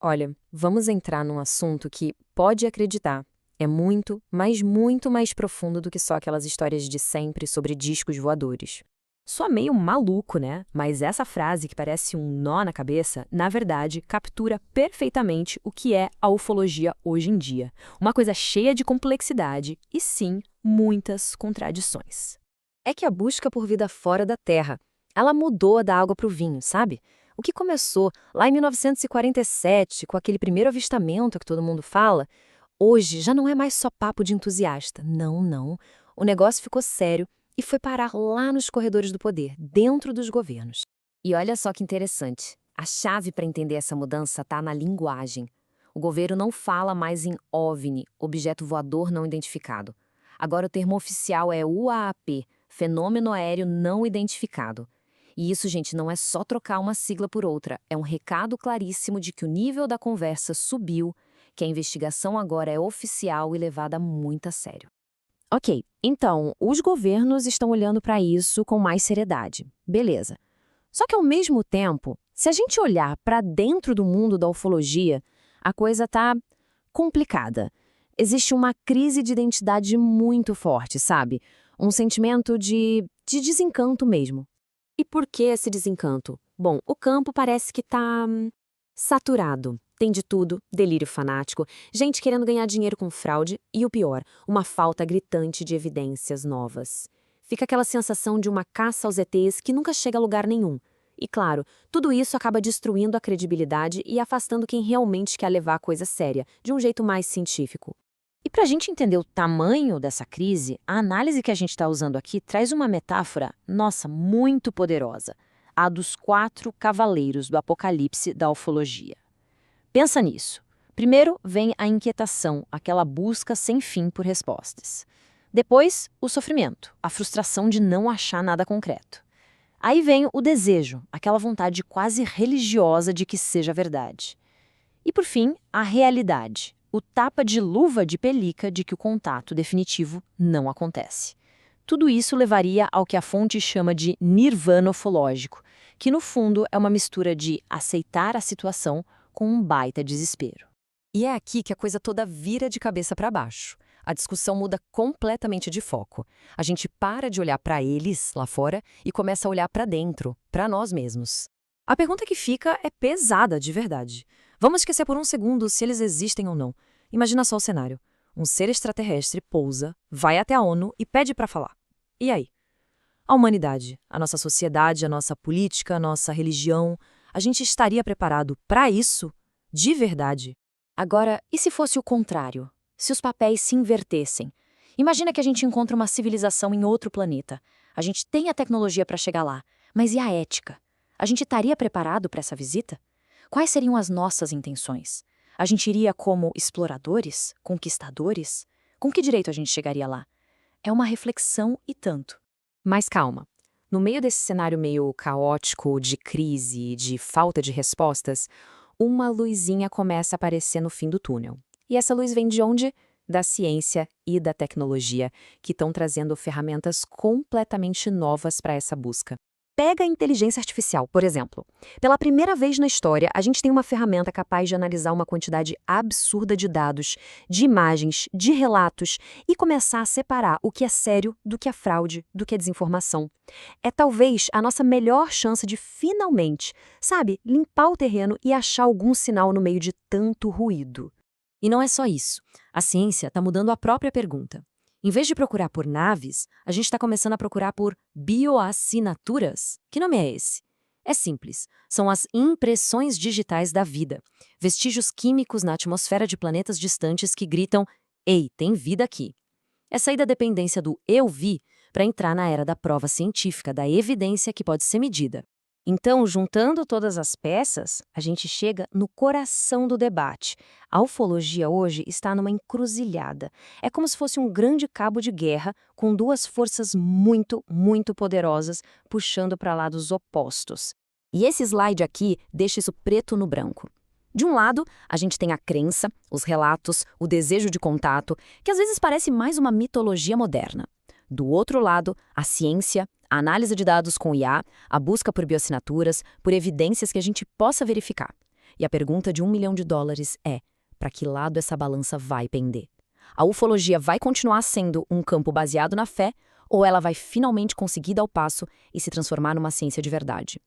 Olha, vamos entrar num assunto que, pode acreditar, é muito, mas muito mais profundo do que só aquelas histórias de sempre sobre discos voadores. Soa meio maluco, né? Mas essa frase que parece um nó na cabeça, na verdade, captura perfeitamente o que é a ufologia hoje em dia. Uma coisa cheia de complexidade e, sim, muitas contradições. É que a busca por vida fora da Terra, ela mudou da água para o vinho, sabe? O que começou lá em 1947, com aquele primeiro avistamento que todo mundo fala, hoje já não é mais só papo de entusiasta. Não, não. O negócio ficou sério e foi parar lá nos corredores do poder, dentro dos governos. E olha só que interessante. A chave para entender essa mudança está na linguagem. O governo não fala mais em OVNI, objeto voador não identificado. Agora o termo oficial é UAP, fenômeno aéreo não identificado. E isso, gente, não é só trocar uma sigla por outra, é um recado claríssimo de que o nível da conversa subiu, que a investigação agora é oficial e levada muito a sério. Ok, então, os governos estão olhando para isso com mais seriedade. Beleza. Só que, ao mesmo tempo, se a gente olhar para dentro do mundo da ufologia, a coisa está complicada. Existe uma crise de identidade muito forte, sabe? Um sentimento de desencanto mesmo. E por que esse desencanto? Bom, o campo parece que está saturado. Tem de tudo, delírio fanático, gente querendo ganhar dinheiro com fraude e, o pior, uma falta gritante de evidências novas. Fica aquela sensação de uma caça aos ETs que nunca chega a lugar nenhum. E claro, tudo isso acaba destruindo a credibilidade e afastando quem realmente quer levar a coisa séria, de um jeito mais científico. E para a gente entender o tamanho dessa crise, a análise que a gente está usando aqui traz uma metáfora, nossa, muito poderosa, a dos 4 cavaleiros do Apocalipse da ufologia. Pensa nisso. Primeiro vem a inquietação, aquela busca sem fim por respostas. Depois, o sofrimento, a frustração de não achar nada concreto. Aí vem o desejo, aquela vontade quase religiosa de que seja verdade. E por fim, a realidade, o tapa de luva de pelica de que o contato definitivo não acontece. Tudo isso levaria ao que a fonte chama de nirvana ufológico, que no fundo é uma mistura de aceitar a situação com um baita desespero. E é aqui que a coisa toda vira de cabeça para baixo. A discussão muda completamente de foco. A gente para de olhar para eles lá fora e começa a olhar para dentro, para nós mesmos. A pergunta que fica é pesada de verdade. Vamos esquecer por um segundo se eles existem ou não. Imagina só o cenário. Um ser extraterrestre pousa, vai até a ONU e pede para falar. E aí? A humanidade, a nossa sociedade, a nossa política, a nossa religião, a gente estaria preparado para isso? De verdade? Agora, e se fosse o contrário? Se os papéis se invertessem? Imagina que a gente encontra uma civilização em outro planeta. A gente tem a tecnologia para chegar lá, mas e a ética? A gente estaria preparado para essa visita? Quais seriam as nossas intenções? A gente iria como exploradores? Conquistadores? Com que direito a gente chegaria lá? É uma reflexão e tanto. Mas calma. No meio desse cenário meio caótico, de crise, de falta de respostas, uma luzinha começa a aparecer no fim do túnel. E essa luz vem de onde? Da ciência e da tecnologia, que estão trazendo ferramentas completamente novas para essa busca. Pega a inteligência artificial, por exemplo. Pela primeira vez na história, a gente tem uma ferramenta capaz de analisar uma quantidade absurda de dados, de imagens, de relatos e começar a separar o que é sério do que é fraude, do que é desinformação. É talvez a nossa melhor chance de finalmente, sabe, limpar o terreno e achar algum sinal no meio de tanto ruído. E não é só isso. A ciência está mudando a própria pergunta. Em vez de procurar por naves, a gente está começando a procurar por bioassinaturas. Que nome é esse? É simples. São as impressões digitais da vida. Vestígios químicos na atmosfera de planetas distantes que gritam: "Ei, tem vida aqui." É sair da dependência do "eu vi" para entrar na era da prova científica, da evidência que pode ser medida. Então, juntando todas as peças, a gente chega no coração do debate. A ufologia hoje está numa encruzilhada. É como se fosse um grande cabo de guerra com duas forças muito, muito poderosas puxando para lados opostos. E esse slide aqui deixa isso preto no branco. De um lado, a gente tem a crença, os relatos, o desejo de contato, que às vezes parece mais uma mitologia moderna. Do outro lado, a ciência, a análise de dados com IA, a busca por bioassinaturas, por evidências que a gente possa verificar. E a pergunta de $1 milhão é: para que lado essa balança vai pender? A ufologia vai continuar sendo um campo baseado na fé ou ela vai finalmente conseguir dar o passo e se transformar numa ciência de verdade?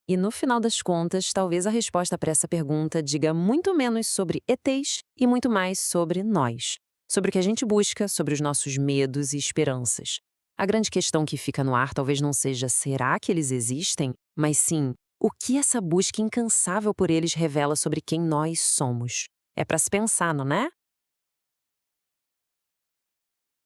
E no final das contas, talvez a resposta para essa pergunta diga muito menos sobre ETs e muito mais sobre nós. Sobre o que a gente busca, sobre os nossos medos e esperanças. A grande questão que fica no ar talvez não seja será que eles existem, mas sim o que essa busca incansável por eles revela sobre quem nós somos. É para se pensar, não é?